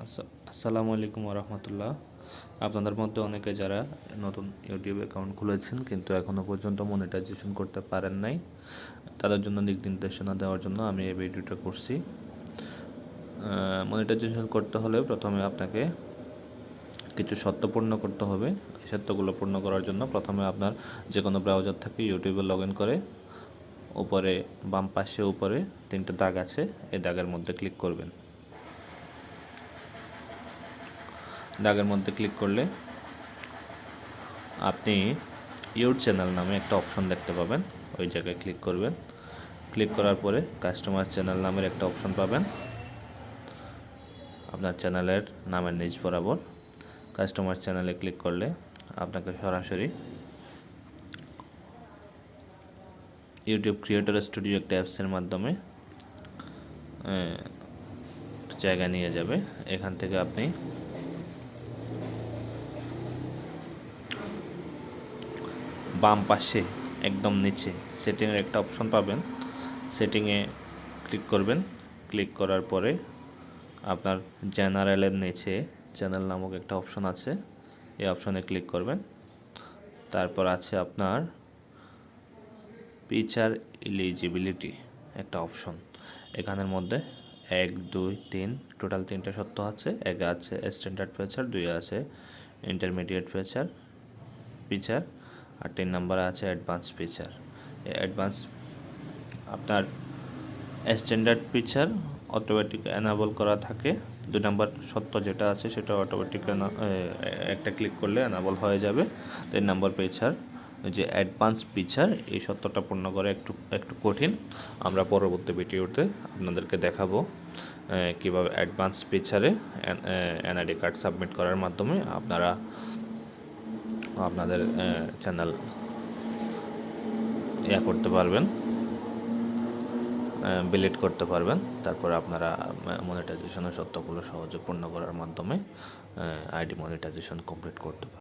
আসসালামু আলাইকুম রহমতুল্লাহ। আপনাদের মধ্যে অনেকে যারা নতুন ইউটিউব অ্যাকাউন্ট খুলেছেন কিন্তু এখনও পর্যন্ত মনিটাইজেশন করতে পারেন নাই, তাদের জন্য দিক নির্দেশনা দেওয়ার জন্য আমি এই ভিডিওটা করছি। মনিটাইজেশন করতে হলে প্রথমে আপনাকে কিছু শর্ত পূর্ণ করতে হবে। এই শর্তগুলো পূর্ণ করার জন্য প্রথমে আপনার যে কোনো ব্রাউজার থেকে ইউটিউবে লগ ইন করে উপরে বাম পাশে উপরে 3টে দাগ আছে, এই দাগের মধ্যে ক্লিক করবেন। দাগের মধ্যে ক্লিক করলে আপনি ইউর চ্যানেল নামে একটা অপশন দেখতে পাবেন, ওই জায়গায় ক্লিক করবেন। ক্লিক করার পরে কাস্টমার চ্যানেল নামের একটা অপশন পাবেন আপনার চ্যানেলের নামের নিচ বরাবর। কাস্টমার চ্যানেলে ক্লিক করলে আপনাকে সরাসরি ইউটিউব ক্রিয়েটর স্টুডিও একটা অ্যাপসের মাধ্যমে জায়গা নিয়ে যাবে। এখান থেকে আপনি বাম পাশে একদম নিচে সেটিংয়ের একটা অপশন পাবেন, সেটিংয়ে ক্লিক করবেন। ক্লিক করার পরে আপনার জেনারেলের নিচে চ্যানেল নামক একটা অপশন আছে, এই অপশনে ক্লিক করবেন। তারপর আছে আপনার পিকচার এলিজিবিলিটি একটা অপশন, এখানের মধ্যে 1, 2, 3 টোটাল 3টে শর্ত আছে। 1 আছে স্ট্যান্ডার্ড ফিচার, 2 আছে ইন্টারমিডিয়েট ফিচার আর 3 নম্বরে আছে অ্যাডভান্স ফিচার। অ্যাডভান্স আপনার স্ট্যান্ডার্ড ফিচার অটোমেটিক এনাবল করা থাকে। 2 নম্বর শর্ত যেটা আছে সেটা অটোমেটিক একটা ক্লিক করলে এনাবল হয়ে যাবে। 3 নম্বর ফিচার যে অ্যাডভান্স ফিচার, এই শর্তটা পূর্ণ করে একটু কঠিন। আমরা পরবর্তী ভিডিওতে আপনাদেরকে দেখাবো কীভাবে অ্যাডভান্স ফিচারে এনআইডি কার্ড সাবমিট করার মাধ্যমে আপনারা আপনাদের চ্যানেল করতে পারবেন, বিলিট করতে পারবেন। তারপর আপনারা মনিটাইজেশনের শর্তগুলো সহজে পূর্ণ করার মাধ্যমে আইডি মনিটাইজেশন কমপ্লিট করতে পারবেন।